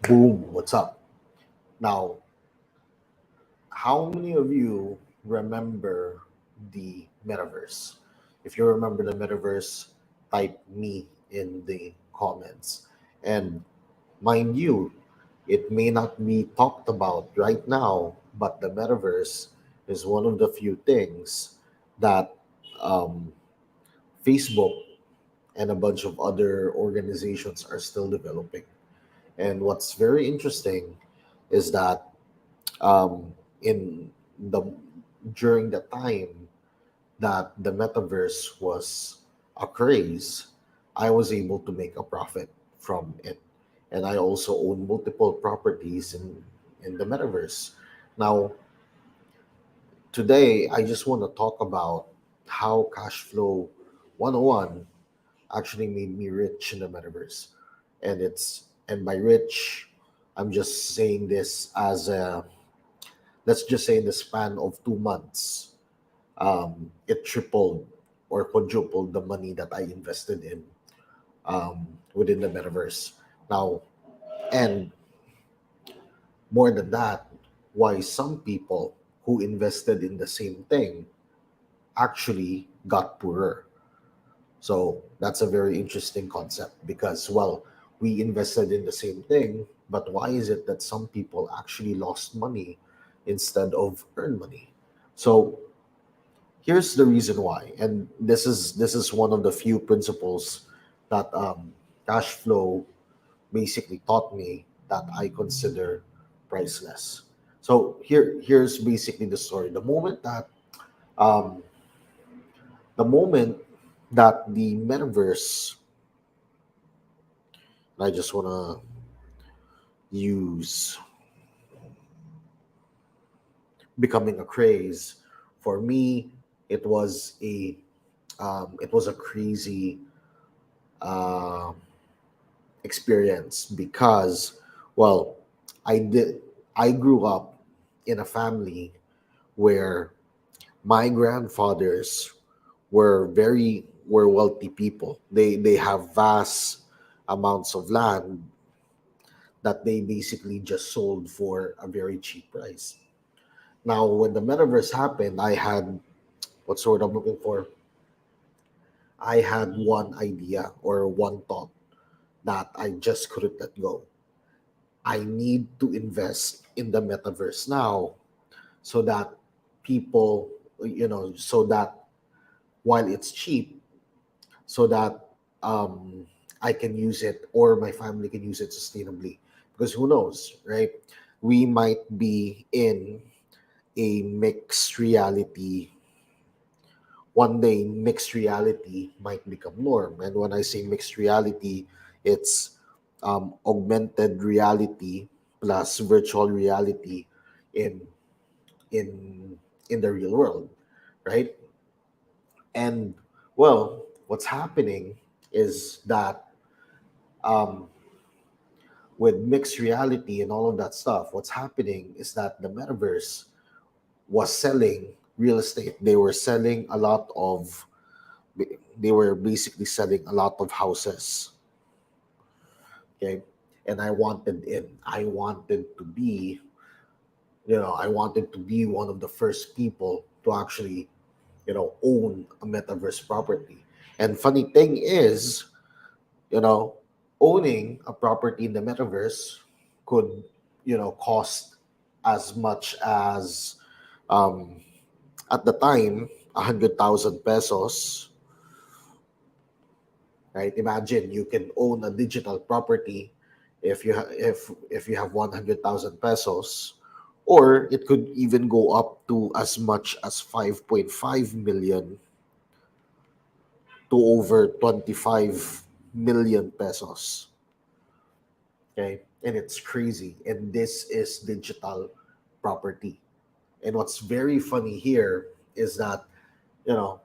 Boom, what's up? Now, how many of you remember the metaverse? If you remember the metaverse, type me in the comments. And mind you, it may not be talked about right now, but the metaverse is one of the few things that um, Facebook and a bunch of other organizations are still developing. And what's very interesting is that in the during the time that the metaverse was a craze, I was able to make a profit from it, and I also own multiple properties in the metaverse. Now, today, I just want to talk about how Cashflow 101 actually made me rich in the metaverse, and by rich, I'm just saying this as a let's just say in the span of 2 months, it tripled or quadrupled the money that I invested in within the metaverse. Now, and more than that, why some people who invested in the same thing actually got poorer. So that's a very interesting concept because, well, we invested in the same thing, but why is it that some people actually lost money instead of earn money? So here's the reason why, and this is one of the few principles that cash flow basically taught me that I consider priceless. So here's basically the story. Um, the moment that the metaverse, I just want to use becoming a craze for me, it was a crazy uh, experience because, well, I did I grew up in a family where my grandfathers were wealthy people. They have vast amounts of land that they basically just sold for a very cheap price. Now, when the metaverse happened, I had what sort I'm looking for. I had one idea or one thought that I just couldn't let go. I need to invest in the metaverse now so that people, so that while it's cheap, so that um, I can use it or my family can use it sustainably. Because who knows, right? We might be in a mixed reality. One day, mixed reality might become norm. And when I say mixed reality, it's augmented reality plus virtual reality in in in the real world, right? And well, what's happening is that um, with mixed reality and all of that stuff, what's happening is that the metaverse was selling real estate. They were basically selling a lot of houses. Okay, and I wanted to be, I wanted to be one of the first people to actually, own a metaverse property. And funny thing is, you know, owning a property in the metaverse could, cost as much as, um, at the time, 100,000 pesos, right? Imagine you can own a digital property if you have 100,000 pesos, or it could even go up to as much as 5.5 million to over 25 million pesos. Okay, and it's crazy. And this is digital property. And what's very funny here is that, you know,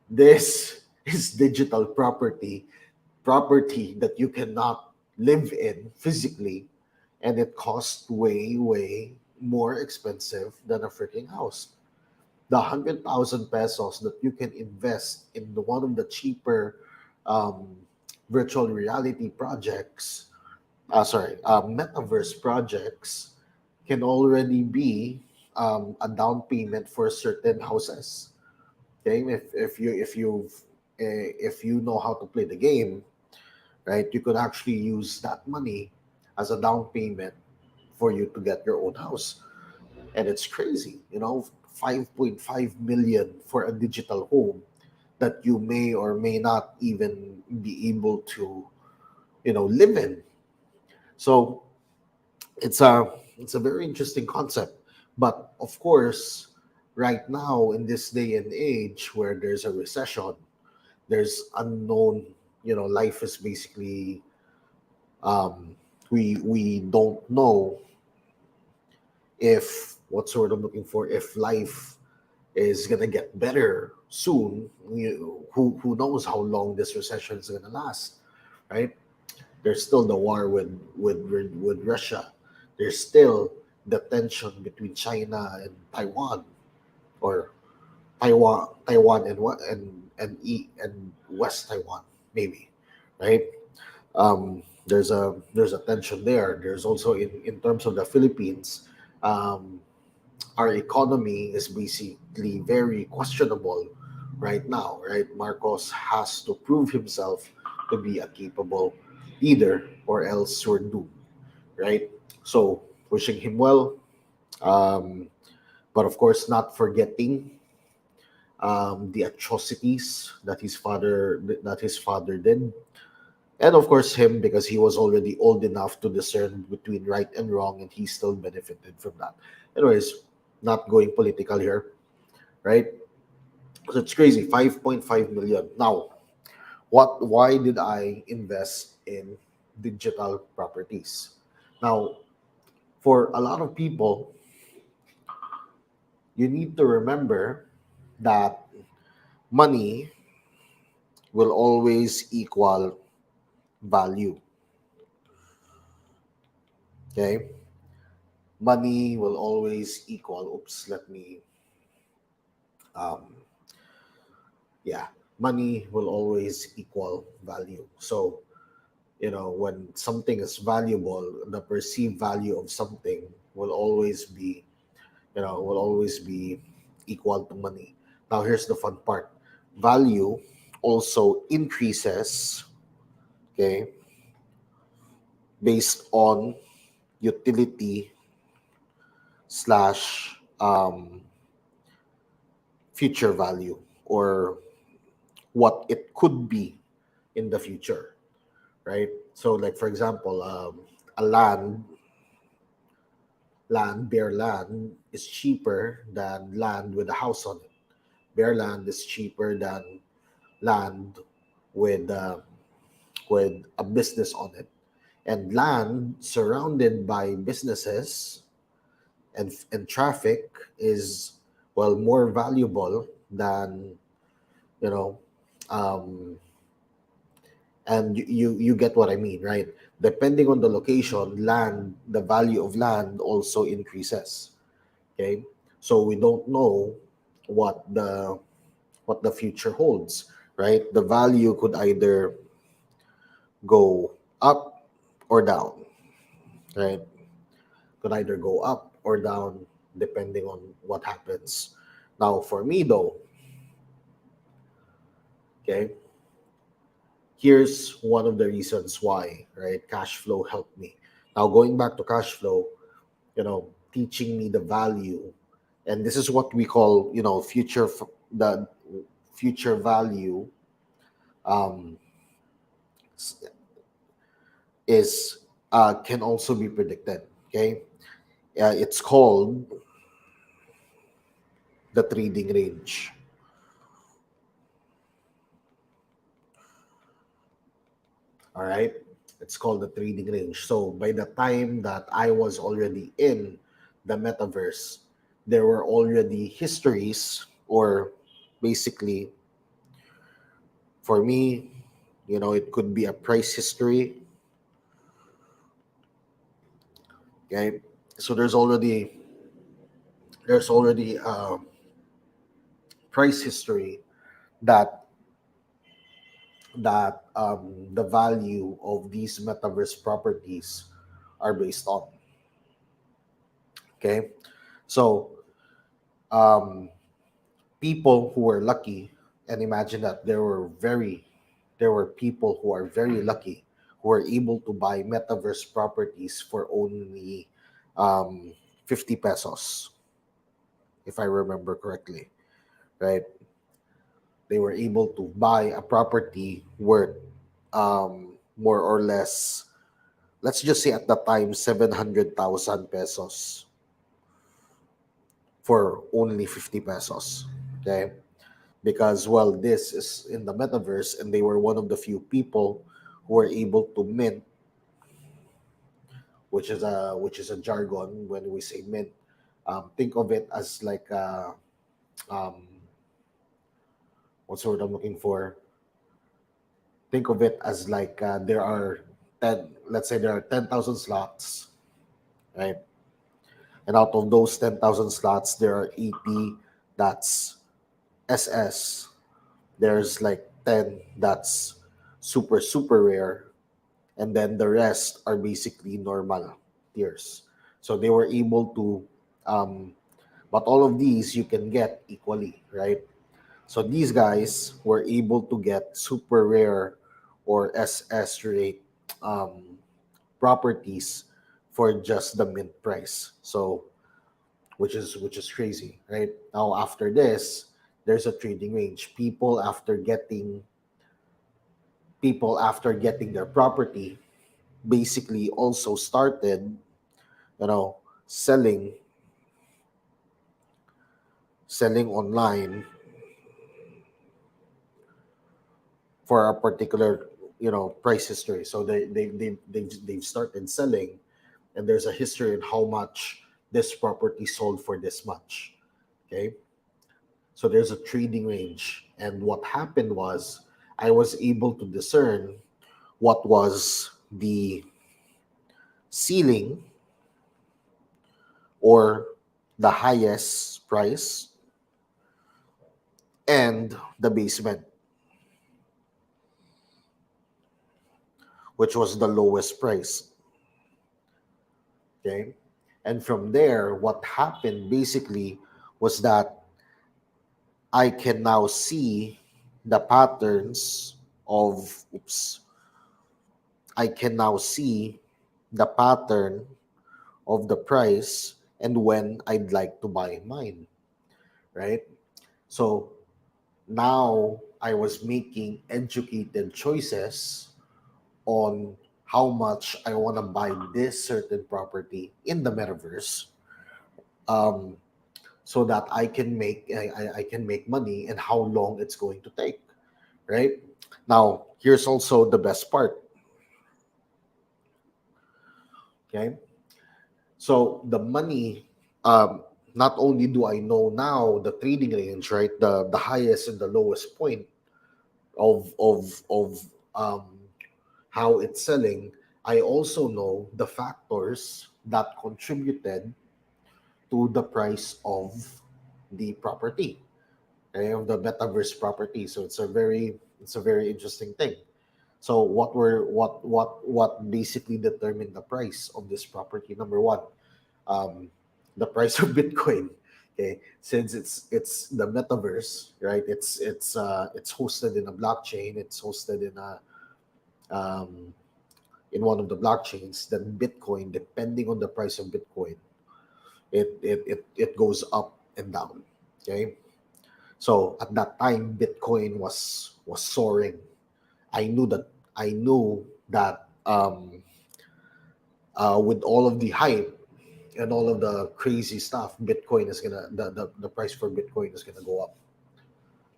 this is digital property that you cannot live in physically, and it costs way more expensive than a freaking house. The 100,000 pesos that you can invest in one of the cheaper um, virtual reality projects metaverse projects can already be a down payment for certain houses. Okay, if you know how to play the game, right, you could actually use that money as a down payment for you to get your own house. And it's crazy, 5.5 million for a digital home that you may or may not even be able to, live in. So it's a very interesting concept. But of course, right now in this day and age where there's a recession, there's unknown, life is basically, um, we don't know if what sort of looking for, if life is gonna get better soon. Who knows how long this recession is gonna last, right? There's still the war with Russia. There's still the tension between China and Taiwan, or Taiwan and West Taiwan, maybe, right? There's a tension there. There's also in terms of the Philippines, um, our economy is basically very questionable right now, right? Marcos has to prove himself to be a capable leader, or else we're doomed, right? So wishing him well, um, but of course not forgetting the atrocities that his father did, and of course him, because he was already old enough to discern between right and wrong, and he still benefited from that. Anyways, not going political here, right? So it's crazy, 5.5 million. Now, why did I invest in digital properties? Now, for a lot of people, you need to remember that money will always equal value. Okay, money will always equal. Oops, let me. Um, yeah, money will always equal value. So when something is valuable, the perceived value of something will always be equal to money. Now here's the fun part: value also increases, okay, based on utility slash future value, or what it could be in the future, right? So like for example, a bare land is cheaper than land with a house on it. Bare land is cheaper than land with a business on it, and land surrounded by businesses and traffic is, well, more valuable than, you know um, and you get what I mean, right? Depending on the location, the value of land also increases. Okay, so we don't know what the future holds, right? The value could either go up or down, right? Could either go up or down depending on what happens. Now, for me though, okay, here's one of the reasons why, right? Cash flow helped me. Now, going back to cash flow, teaching me the value, and this is what we call, the future value, um, is can also be predicted. Okay, it's called the trading range. All right, it's called the trading range. So by the time that I was already in the metaverse, there were already histories, or basically, for me, it could be a price history. Okay, so there's already price history that that the value of these metaverse properties are based on. Okay, so um, people who were lucky, and imagine that there were people who are very lucky who are able to buy metaverse properties for only um, 50 pesos, if I remember correctly, right? They were able to buy a property worth more or less, let's just say at the time, 700,000 pesos for only 50 pesos. Okay. Because, well, this is in the metaverse, and they were one of the few people who were able to mint, which is a jargon when we say mint. Think of it as like um, what's the word I'm looking for? Think of it as like there are 10, let's say there are 10,000 slots, right? And out of those 10,000 slots, there are 80 that's SS. There's like 10 that's super, super rare. And then the rest are basically normal tiers. So they were able to, um, but all of these you can get equally, right? So these guys were able to get super rare or SS rate um, properties for just the mint price. So which is crazy, right? Now after this, there's a trading range. People after getting their property basically also started, you know, selling selling online for a particular, price history. So they've started selling, and there's a history on how much this property sold for this much. Okay, so there's a trading range, and what happened was I was able to discern what was the ceiling or the highest price and the basement, which was the lowest price. Okay, and from there what happened basically was that I can now see the patterns of oops I can now see the pattern of the price and when I'd like to buy mine, right? So now I was making educated choices on how much I want to buy this certain property in the metaverse, um, so that I can make money and how long it's going to take, right? Now here's also the best part. Okay, so the money, not only do I know now the trading range, right, the highest and the lowest point of um, how it's selling, I also know the factors that contributed to the price of the property, okay, of the metaverse property. So it's a very interesting thing. So what basically determined the price of this property? Number one, um, the price of Bitcoin. Okay, since it's the metaverse, right? It's hosted in a blockchain. It's hosted um, in one of the blockchains. Then Bitcoin, depending on the price of Bitcoin, it goes up and down. Okay, so at that time, Bitcoin was soaring. I knew that I knew that with all of the hype and all of the crazy stuff, Bitcoin is gonna the price for Bitcoin is gonna go up.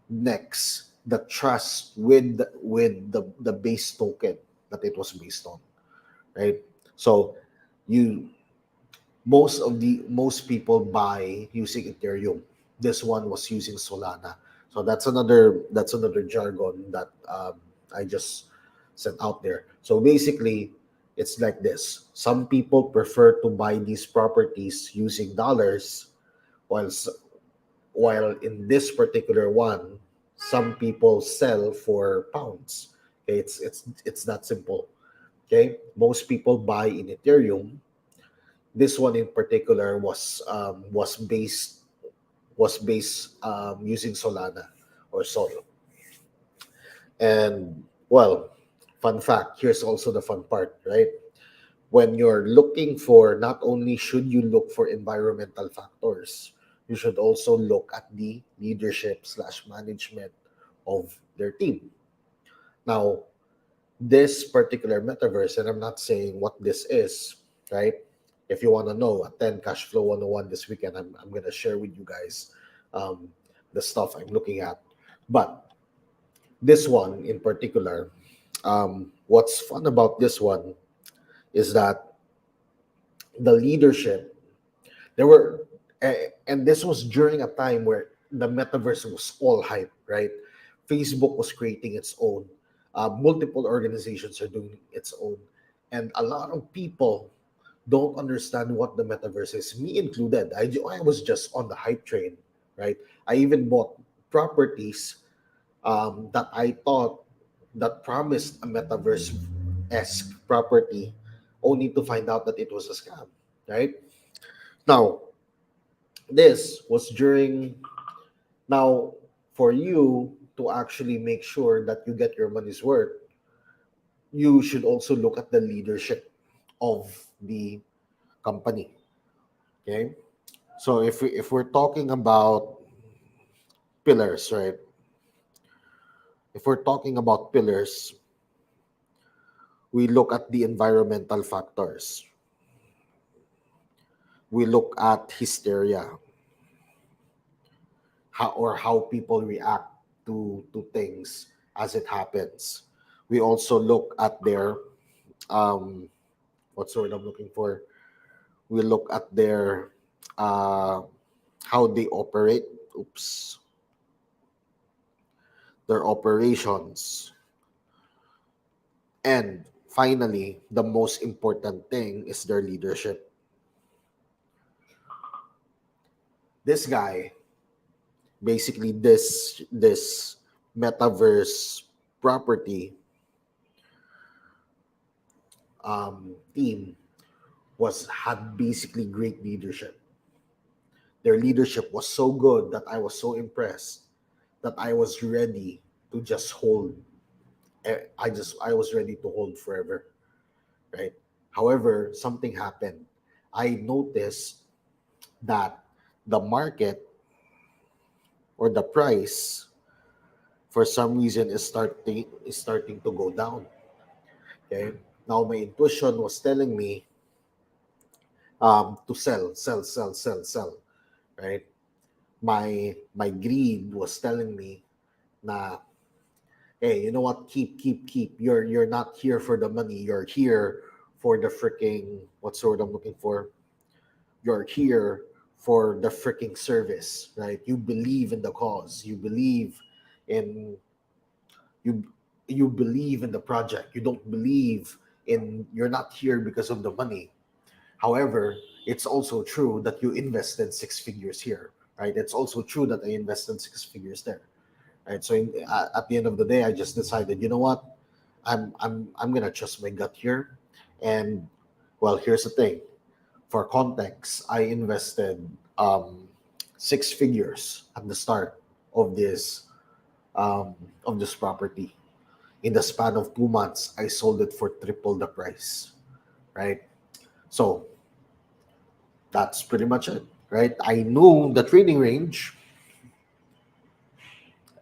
Next, the trust with the base token that it was based on, right? So you most people buy using Ethereum. This one was using Solana. So that's another jargon that I just sent out there. So basically, it's like this: some people prefer to buy these properties using dollars, while while in this particular one, some people sell for pounds. Okay, it's that simple. Okay, most people buy in Ethereum. This one in particular was based using Solana or Sol. And well, fun fact. Here's also the fun part, right? When you're looking for, not only should you look for environmental factors, you should also look at the leadership slash management of their team. Now, this particular metaverse, and I'm not saying what this is, right? If you want to know, attend Cashflow 101 this weekend. I'm going to share with you guys um, the stuff I'm looking at. But this one in particular, what's fun about this one is that the leadership, there were, and this was during a time where the metaverse was all hype, right? Facebook was creating its own, multiple organizations are doing its own, and a lot of people don't understand what the metaverse is, me included. I was just on the hype train, right? I even bought properties that I thought that promised a metaverse esque property, only to find out that it was a scam, right? Now, this was during, now, for you to actually make sure that you get your money's worth, you should also look at the leadership of the company. Okay, so if we're talking about pillars, right? If we're talking about pillars, we look at the environmental factors. We look at hysteria, how people react to things as it happens. We also look at their um what's the word I'm looking for? We look at their uh how they operate. Oops, their operations. And finally, the most important thing is their leadership. This guy, basically this metaverse property team was had basically great leadership. Their leadership was so good that I was so impressed that I was ready to just hold. I was ready to hold forever, right? However, something happened. I noticed that the market or the price for some reason is starting to go down. Okay. Now my intuition was telling me to sell, right? My greed was telling me na, hey, you know what? Keep. You're not here for the money. You're here for the freaking, what's the word I'm looking for? You're here for the freaking service, right? You believe in the cause. In you you believe in the project. You don't believe in, you're not here because of the money. However, it's also true that you invested six figures here, right? It's also true that I invested six figures there, right? So at the end of the day, I just decided, you know what, I'm gonna trust my gut here. And well, here's the thing. For context, I invested six figures at the start of um, this property. In the span of 2 months, I sold it for triple the price, right? So that's pretty much it, right? I knew the trading range.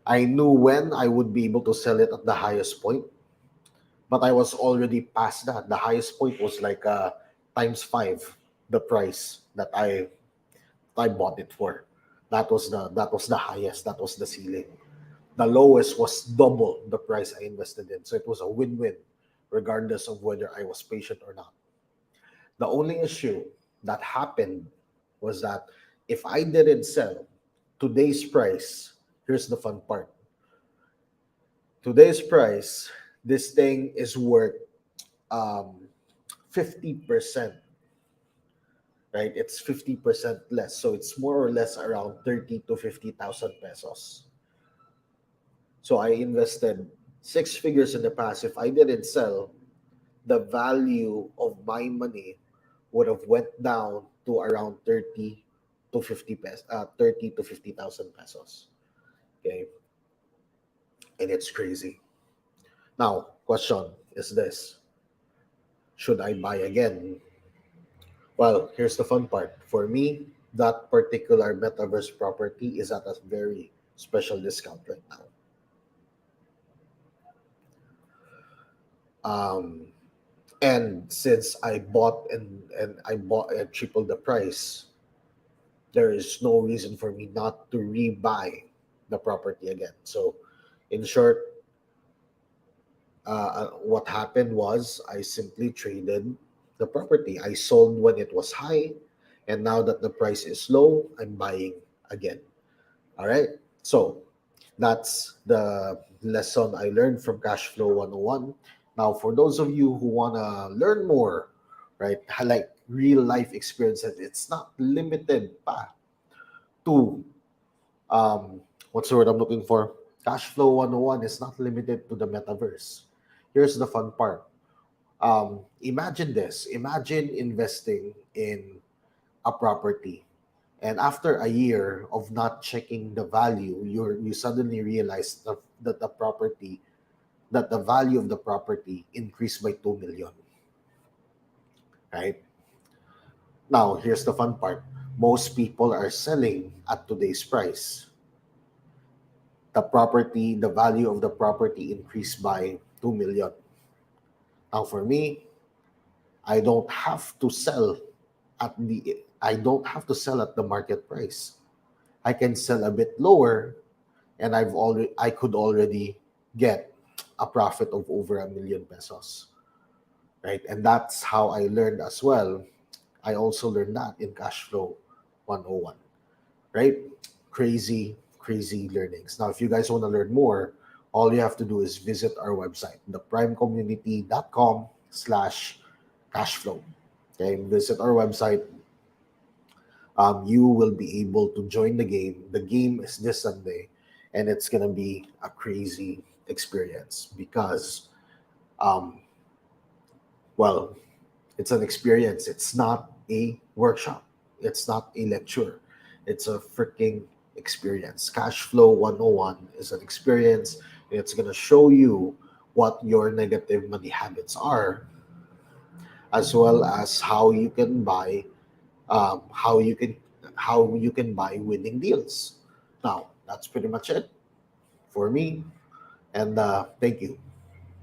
I knew when I would be able to sell it at the highest point, but I was already past that. The highest point was like times five the price that I bought it for. That was the highest. That was the ceiling. The lowest was double the price I invested in. So it was a win-win, regardless of whether I was patient or not. The only issue that happened was that if I didn't sell today's price, here's the fun part. Today's price, this thing is worth um, 50%, right? It's 50% less. So it's more or less around 30 to 50,000 pesos. So I invested Six figures in the past. If I didn't sell, the value of my money would have went down to around 30 to 50,000 pesos. Okay, and it's crazy. Now, question is this: should I buy again? Well, here's the fun part. For me, that particular metaverse property is at a very special discount right now. Um, and since I bought and I bought at triple the price, there is no reason for me not to rebuy the property again. So, in short, what happened was I simply traded the property. I sold when it was high, and now that the price is low, I'm buying again. All right. So that's the lesson I learned from Cashflow 101. Now, for those of you who want to learn more, right, like real life experiences, it's not limited pa to what's the word I'm looking for? Cashflow 101 is not limited to the metaverse. Here's the fun part. Imagine this. Imagine investing in a property, and after a year of not checking the value, you suddenly realize that the value of the property increased by 2 million, right? Now, here's the fun part. Most people are selling at today's price. The value of the property increased by 2 million. Now, for me, I don't have to sell at the market price. I can sell a bit lower, and I could already get a profit of over 1 million pesos, right? And that's how I learned as well. I also learned that in Cashflow 101, right? Crazy learnings. Now, if you guys want to learn more, all you have to do is visit our website, theprimecommunity.com/cashflow. Okay, visit our website. You will be able to join the game. The game is this Sunday, and it's gonna be a crazy experience because, um, well, it's an experience. It's not a workshop. It's not a lecture. It's a freaking experience. Cashflow 101 is an experience. It's gonna show you what your negative money habits are, as well as how you can buy winning deals. Now, that's pretty much it for me, and thank you.